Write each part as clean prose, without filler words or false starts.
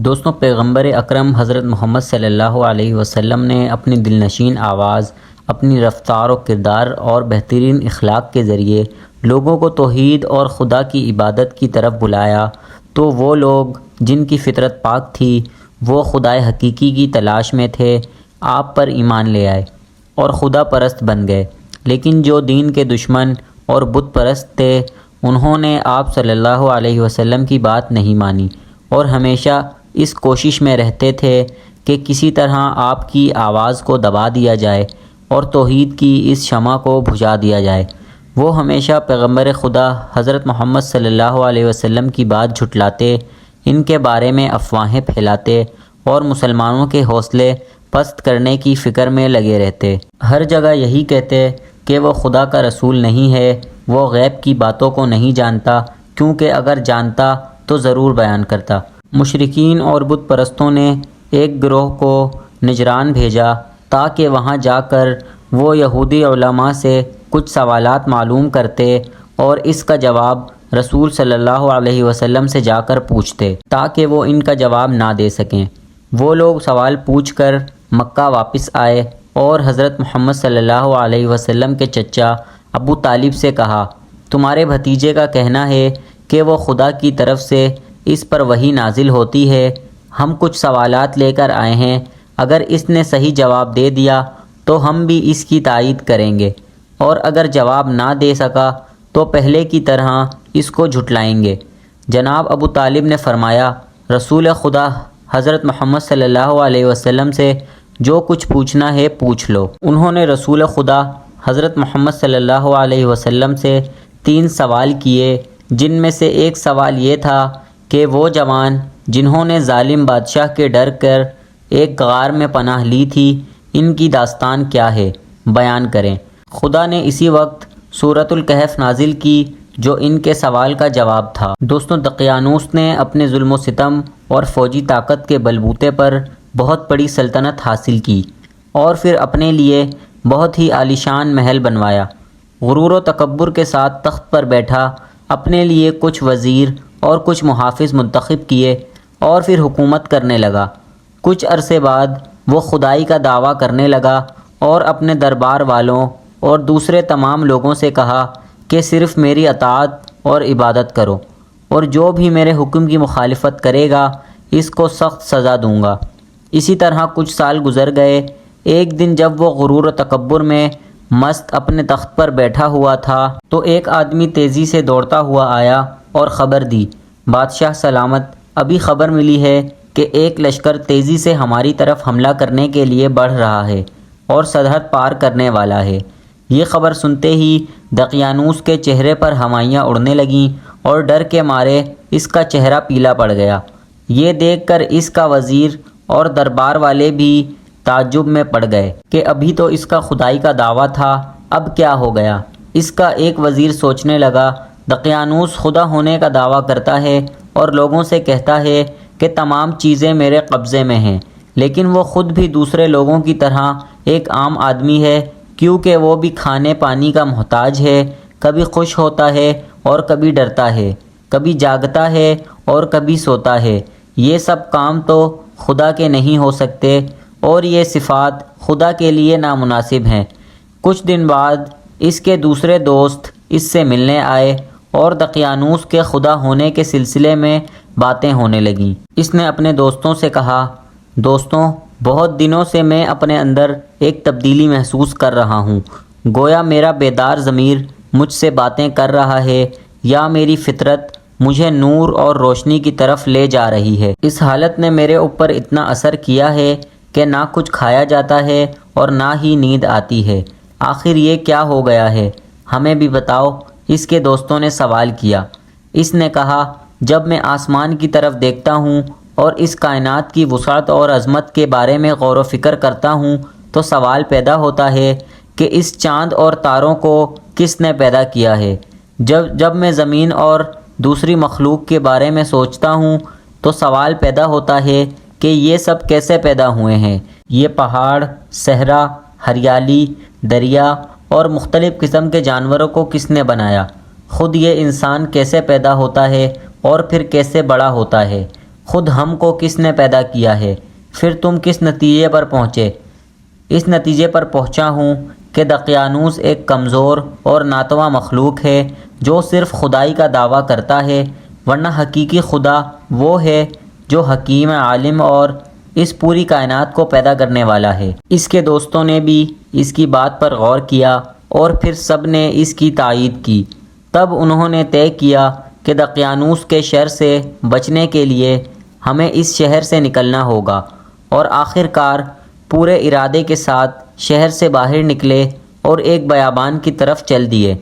دوستوں، پیغمبر اکرم حضرت محمد صلی اللہ علیہ وسلم نے اپنی دلنشین آواز، اپنی رفتار و کردار اور بہترین اخلاق کے ذریعے لوگوں کو توحید اور خدا کی عبادت کی طرف بلایا تو وہ لوگ جن کی فطرت پاک تھی، وہ خدائے حقیقی کی تلاش میں تھے، آپ پر ایمان لے آئے اور خدا پرست بن گئے۔ لیکن جو دین کے دشمن اور بت پرست تھے، انہوں نے آپ صلی اللہ علیہ وسلم کی بات نہیں مانی اور ہمیشہ اس کوشش میں رہتے تھے کہ کسی طرح آپ کی آواز کو دبا دیا جائے اور توحید کی اس شمع کو بجھا دیا جائے۔ وہ ہمیشہ پیغمبر خدا حضرت محمد صلی اللہ علیہ وسلم کی بات جھٹلاتے، ان کے بارے میں افواہیں پھیلاتے اور مسلمانوں کے حوصلے پست کرنے کی فکر میں لگے رہتے۔ ہر جگہ یہی کہتے کہ وہ خدا کا رسول نہیں ہے، وہ غیب کی باتوں کو نہیں جانتا، کیونکہ اگر جانتا تو ضرور بیان کرتا۔ مشرکین اور بت پرستوں نے ایک گروہ کو نجران بھیجا تاکہ وہاں جا کر وہ یہودی علماء سے کچھ سوالات معلوم کرتے اور اس کا جواب رسول صلی اللہ علیہ وسلم سے جا کر پوچھتے تاکہ وہ ان کا جواب نہ دے سکیں۔ وہ لوگ سوال پوچھ کر مکہ واپس آئے اور حضرت محمد صلی اللہ علیہ وسلم کے چچا ابو طالب سے کہا، تمہارے بھتیجے کا کہنا ہے کہ وہ خدا کی طرف سے اس پر وحی نازل ہوتی ہے، ہم کچھ سوالات لے کر آئے ہیں، اگر اس نے صحیح جواب دے دیا تو ہم بھی اس کی تائید کریں گے، اور اگر جواب نہ دے سکا تو پہلے کی طرح اس کو جھٹلائیں گے۔ جناب ابو طالب نے فرمایا، رسول خدا حضرت محمد صلی اللہ علیہ وسلم سے جو کچھ پوچھنا ہے پوچھ لو۔ انہوں نے رسول خدا حضرت محمد صلی اللہ علیہ وسلم سے 3 سوال کیے، جن میں سے ایک سوال یہ تھا کہ وہ جوان جنہوں نے ظالم بادشاہ کے ڈر کر ایک غار میں پناہ لی تھی، ان کی داستان کیا ہے، بیان کریں۔ خدا نے اسی وقت سورۃ الکہف نازل کی جو ان کے سوال کا جواب تھا۔ دوستوں، دقیانوس نے اپنے ظلم و ستم اور فوجی طاقت کے بلبوتے پر بہت بڑی سلطنت حاصل کی اور پھر اپنے لیے بہت ہی عالیشان محل بنوایا۔ غرور و تکبر کے ساتھ تخت پر بیٹھا، اپنے لیے کچھ وزیر اور کچھ محافظ منتخب کیے اور پھر حکومت کرنے لگا۔ کچھ عرصے بعد وہ خدائی کا دعویٰ کرنے لگا اور اپنے دربار والوں اور دوسرے تمام لوگوں سے کہا کہ صرف میری اطاعت اور عبادت کرو، اور جو بھی میرے حکم کی مخالفت کرے گا اس کو سخت سزا دوں گا۔ اسی طرح کچھ سال گزر گئے۔ ایک دن جب وہ غرور و تکبر میں مست اپنے تخت پر بیٹھا ہوا تھا تو ایک آدمی تیزی سے دوڑتا ہوا آیا اور خبر دی، بادشاہ سلامت، ابھی خبر ملی ہے کہ ایک لشکر تیزی سے ہماری طرف حملہ کرنے کے لیے بڑھ رہا ہے اور سرحد پار کرنے والا ہے۔ یہ خبر سنتے ہی دقیانوس کے چہرے پر ہوائیاں اڑنے لگیں اور ڈر کے مارے اس کا چہرہ پیلا پڑ گیا۔ یہ دیکھ کر اس کا وزیر اور دربار والے بھی تعجب میں پڑ گئے کہ ابھی تو اس کا خدائی کا دعویٰ تھا، اب کیا ہو گیا؟ اس کا ایک وزیر سوچنے لگا، دقیانوس خدا ہونے کا دعویٰ کرتا ہے اور لوگوں سے کہتا ہے کہ تمام چیزیں میرے قبضے میں ہیں، لیکن وہ خود بھی دوسرے لوگوں کی طرح ایک عام آدمی ہے، کیونکہ وہ بھی کھانے پانی کا محتاج ہے، کبھی خوش ہوتا ہے اور کبھی ڈرتا ہے، کبھی جاگتا ہے اور کبھی سوتا ہے۔ یہ سب کام تو خدا کے نہیں ہو سکتے اور یہ صفات خدا کے لیے نامناسب ہیں۔ کچھ دن بعد اس کے دوسرے دوست اس سے ملنے آئے اور دقیانوس کے خدا ہونے کے سلسلے میں باتیں ہونے لگیں۔ اس نے اپنے دوستوں سے کہا، دوستوں، بہت دنوں سے میں اپنے اندر ایک تبدیلی محسوس کر رہا ہوں، گویا میرا بیدار ضمیر مجھ سے باتیں کر رہا ہے یا میری فطرت مجھے نور اور روشنی کی طرف لے جا رہی ہے۔ اس حالت نے میرے اوپر اتنا اثر کیا ہے کہ نہ کچھ کھایا جاتا ہے اور نہ ہی نیند آتی ہے۔ آخر یہ کیا ہو گیا ہے، ہمیں بھی بتاؤ، اس کے دوستوں نے سوال کیا۔ اس نے کہا، جب میں آسمان کی طرف دیکھتا ہوں اور اس کائنات کی وسعت اور عظمت کے بارے میں غور و فکر کرتا ہوں تو سوال پیدا ہوتا ہے کہ اس چاند اور تاروں کو کس نے پیدا کیا ہے۔ جب میں زمین اور دوسری مخلوق کے بارے میں سوچتا ہوں تو سوال پیدا ہوتا ہے کہ یہ سب کیسے پیدا ہوئے ہیں۔ یہ پہاڑ، صحرا، ہریالی، دریا اور مختلف قسم کے جانوروں کو کس نے بنایا؟ خود یہ انسان کیسے پیدا ہوتا ہے اور پھر کیسے بڑا ہوتا ہے؟ خود ہم کو کس نے پیدا کیا ہے؟ پھر تم کس نتیجے پر پہنچے؟ اس نتیجے پر پہنچا ہوں کہ دقیانوس ایک کمزور اور ناتواں مخلوق ہے جو صرف خدائی کا دعویٰ کرتا ہے، ورنہ حقیقی خدا وہ ہے جو حکیم، عالم اور اس پوری کائنات کو پیدا کرنے والا ہے۔ اس کے دوستوں نے بھی اس کی بات پر غور کیا اور پھر سب نے اس کی تائید کی۔ تب انہوں نے طے کیا کہ دقیانوس کے شر سے بچنے کے لیے ہمیں اس شہر سے نکلنا ہوگا، اور آخر کار پورے ارادے کے ساتھ شہر سے باہر نکلے اور ایک بیابان کی طرف چل دیے۔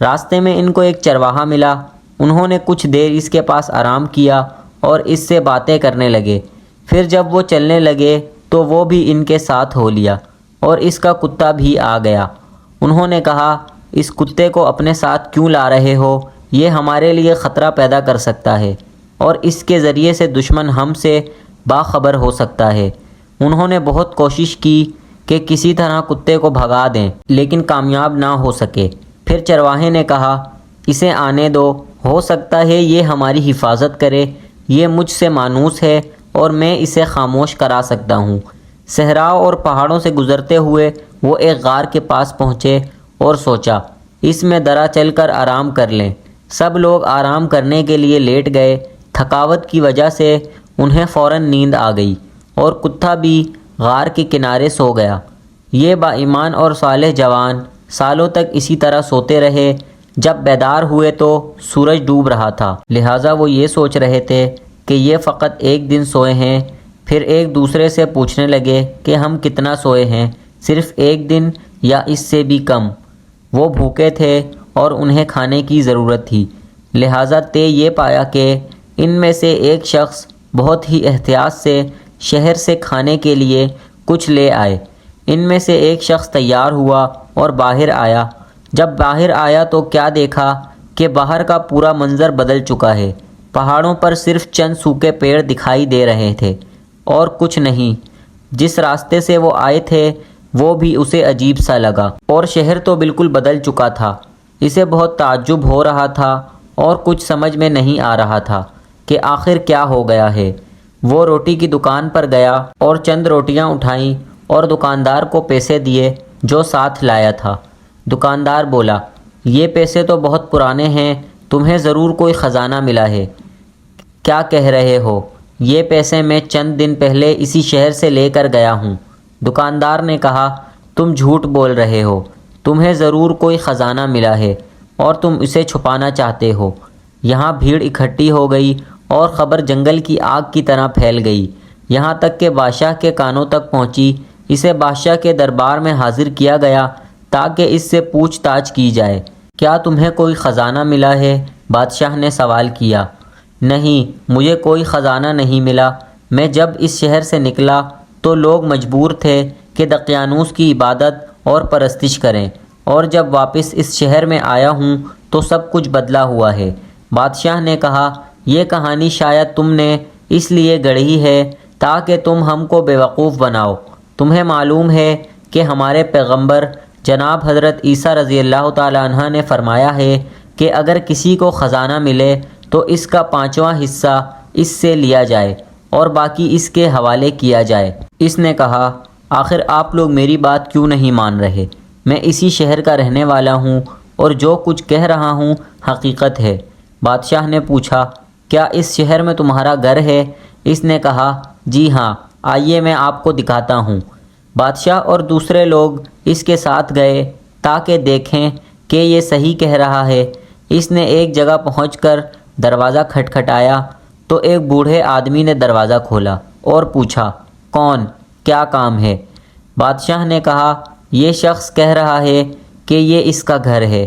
راستے میں ان کو ایک چرواہا ملا۔ انہوں نے کچھ دیر اس کے پاس آرام کیا اور اس سے باتیں کرنے لگے۔ پھر جب وہ چلنے لگے تو وہ بھی ان کے ساتھ ہو لیا، اور اس کا کتا بھی آ گیا۔ انہوں نے کہا، اس کتے کو اپنے ساتھ کیوں لا رہے ہو؟ یہ ہمارے لیے خطرہ پیدا کر سکتا ہے، اور اس کے ذریعے سے دشمن ہم سے باخبر ہو سکتا ہے۔ انہوں نے بہت کوشش کی کہ کسی طرح کتے کو بھگا دیں، لیکن کامیاب نہ ہو سکے۔ پھر چرواہے نے کہا، اسے آنے دو، ہو سکتا ہے یہ ہماری حفاظت کرے۔ یہ مجھ سے مانوس ہے اور میں اسے خاموش کرا سکتا ہوں۔ صحراؤں اور پہاڑوں سے گزرتے ہوئے وہ ایک غار کے پاس پہنچے اور سوچا، اس میں درا چل کر آرام کر لیں۔ سب لوگ آرام کرنے کے لیے لیٹ گئے۔ تھکاوٹ کی وجہ سے انہیں فوراً نیند آ گئی، اور کتا بھی غار کے کنارے سو گیا۔ یہ با ایمان اور صالح جوان سالوں تک اسی طرح سوتے رہے۔ جب بیدار ہوئے تو سورج ڈوب رہا تھا، لہٰذا وہ یہ سوچ رہے تھے کہ یہ فقط ایک دن سوئے ہیں۔ پھر ایک دوسرے سے پوچھنے لگے کہ ہم کتنا سوئے ہیں، صرف ایک دن یا اس سے بھی کم؟ وہ بھوکے تھے اور انہیں کھانے کی ضرورت تھی، لہٰذا طے یہ پایا کہ ان میں سے ایک شخص بہت ہی احتیاط سے شہر سے کھانے کے لیے کچھ لے آئے۔ ان میں سے ایک شخص تیار ہوا اور باہر آیا۔ جب باہر آیا تو کیا دیکھا کہ باہر کا پورا منظر بدل چکا ہے۔ پہاڑوں پر صرف چند سوکھے پیڑ دکھائی دے رہے تھے اور کچھ نہیں۔ جس راستے سے وہ آئے تھے وہ بھی اسے عجیب سا لگا، اور شہر تو بالکل بدل چکا تھا۔ اسے بہت تعجب ہو رہا تھا اور کچھ سمجھ میں نہیں آ رہا تھا کہ آخر کیا ہو گیا ہے۔ وہ روٹی کی دکان پر گیا اور چند روٹیاں اٹھائیں اور دکاندار کو پیسے دیے جو ساتھ لایا تھا۔ دکاندار بولا، یہ پیسے تو بہت پرانے ہیں، تمہیں ضرور کوئی خزانہ ملا ہے۔ کیا کہہ رہے ہو؟ یہ پیسے میں چند دن پہلے اسی شہر سے لے کر گیا ہوں۔ دکاندار نے کہا، تم جھوٹ بول رہے ہو، تمہیں ضرور کوئی خزانہ ملا ہے اور تم اسے چھپانا چاہتے ہو۔ یہاں بھیڑ اکٹھی ہو گئی اور خبر جنگل کی آگ کی طرح پھیل گئی، یہاں تک کہ بادشاہ کے کانوں تک پہنچی۔ اسے بادشاہ کے دربار میں حاضر کیا گیا تاکہ اس سے پوچھ تاچھ کی جائے۔ کیا تمہیں کوئی خزانہ ملا ہے؟ بادشاہ نے سوال کیا۔ نہیں، مجھے کوئی خزانہ نہیں ملا۔ میں جب اس شہر سے نکلا تو لوگ مجبور تھے کہ دقیانوس کی عبادت اور پرستش کریں، اور جب واپس اس شہر میں آیا ہوں تو سب کچھ بدلا ہوا ہے۔ بادشاہ نے کہا، یہ کہانی شاید تم نے اس لیے گڑھی ہے تاکہ تم ہم کو بیوقوف بناؤ۔ تمہیں معلوم ہے کہ ہمارے پیغمبر جناب حضرت عیسیٰ رضی اللہ تعالیٰ عنہ نے فرمایا ہے کہ اگر کسی کو خزانہ ملے تو اس کا 5واں حصہ اس سے لیا جائے اور باقی اس کے حوالے کیا جائے۔ اس نے کہا، آخر آپ لوگ میری بات کیوں نہیں مان رہے؟ میں اسی شہر کا رہنے والا ہوں اور جو کچھ کہہ رہا ہوں حقیقت ہے۔ بادشاہ نے پوچھا، کیا اس شہر میں تمہارا گھر ہے؟ اس نے کہا، جی ہاں، آئیے میں آپ کو دکھاتا ہوں۔ بادشاہ اور دوسرے لوگ اس کے ساتھ گئے تاکہ دیکھیں کہ یہ صحیح کہہ رہا ہے۔ اس نے ایک جگہ پہنچ کر دروازہ کھٹکھٹایا تو ایک بوڑھے آدمی نے دروازہ کھولا اور پوچھا، کون؟ کیا کام ہے؟ بادشاہ نے کہا، یہ شخص کہہ رہا ہے کہ یہ اس کا گھر ہے۔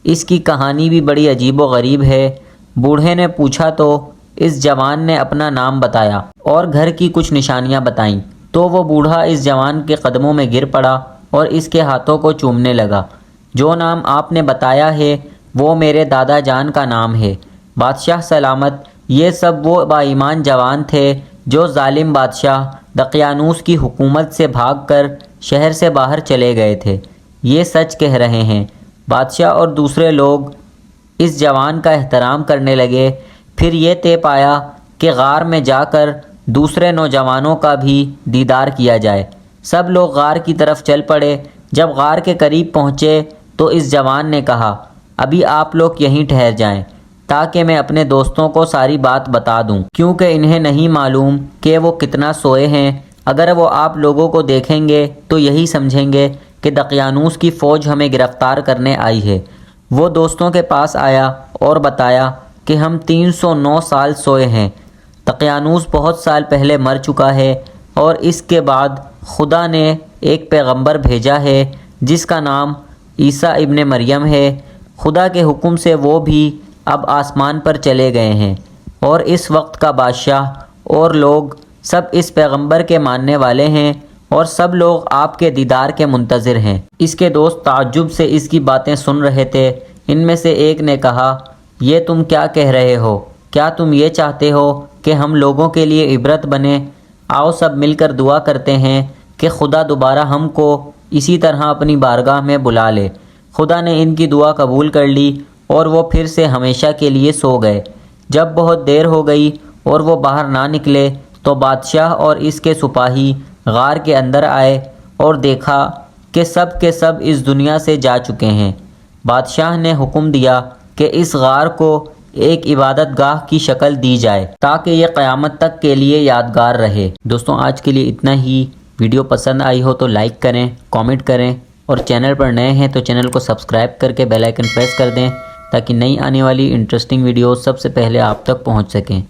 اس کی کہانی بھی بڑی عجیب و غریب ہے۔ بوڑھے نے پوچھا تو اس جوان نے اپنا نام بتایا اور گھر کی کچھ نشانیاں بتائیں تو وہ بوڑھا اس جوان کے قدموں میں گر پڑا اور اس کے ہاتھوں کو چومنے لگا۔ جو نام آپ نے بتایا ہے وہ میرے دادا جان کا نام ہے۔ بادشاہ سلامت، یہ سب وہ با ایمان جوان تھے جو ظالم بادشاہ دقیانوس کی حکومت سے بھاگ کر شہر سے باہر چلے گئے تھے۔ یہ سچ کہہ رہے ہیں۔ بادشاہ اور دوسرے لوگ اس جوان کا احترام کرنے لگے۔ پھر یہ طے پایا کہ غار میں جا کر دوسرے نوجوانوں کا بھی دیدار کیا جائے۔ سب لوگ غار کی طرف چل پڑے۔ جب غار کے قریب پہنچے تو اس جوان نے کہا، ابھی آپ لوگ یہیں ٹھہر جائیں تاکہ میں اپنے دوستوں کو ساری بات بتا دوں، کیونکہ انہیں نہیں معلوم کہ وہ کتنا سوئے ہیں۔ اگر وہ آپ لوگوں کو دیکھیں گے تو یہی سمجھیں گے کہ دقیانوس کی فوج ہمیں گرفتار کرنے آئی ہے۔ وہ دوستوں کے پاس آیا اور بتایا کہ ہم 309 سال سوئے ہیں۔ دقیانوس بہت سال پہلے مر چکا ہے اور اس کے بعد خدا نے ایک پیغمبر بھیجا ہے جس کا نام عیسیٰ ابن مریم ہے۔ خدا کے حکم سے وہ بھی اب آسمان پر چلے گئے ہیں، اور اس وقت کا بادشاہ اور لوگ سب اس پیغمبر کے ماننے والے ہیں، اور سب لوگ آپ کے دیدار کے منتظر ہیں۔ اس کے دوست تعجب سے اس کی باتیں سن رہے تھے۔ ان میں سے ایک نے کہا، یہ تم کیا کہہ رہے ہو؟ کیا تم یہ چاہتے ہو کہ ہم لوگوں کے لیے عبرت بنیں؟ آؤ سب مل کر دعا کرتے ہیں کہ خدا دوبارہ ہم کو اسی طرح اپنی بارگاہ میں بلا لے۔ خدا نے ان کی دعا قبول کر لی اور وہ پھر سے ہمیشہ کے لیے سو گئے۔ جب بہت دیر ہو گئی اور وہ باہر نہ نکلے تو بادشاہ اور اس کے سپاہی غار کے اندر آئے اور دیکھا کہ سب اس دنیا سے جا چکے ہیں۔ بادشاہ نے حکم دیا کہ اس غار کو ایک عبادت گاہ کی شکل دی جائے تاکہ یہ قیامت تک کے لیے یادگار رہے۔ دوستوں آج کے لیے اتنا ہی۔ ویڈیو پسند آئی ہو تو لائک کریں، کامنٹ کریں، اور چینل پر نئے ہیں تو چینل کو سبسکرائب کر کے بیل آئیکن پریس کر دیں تاکہ نئی آنے والی انٹرسٹنگ ویڈیوز سب سے پہلے آپ تک پہنچ سکیں۔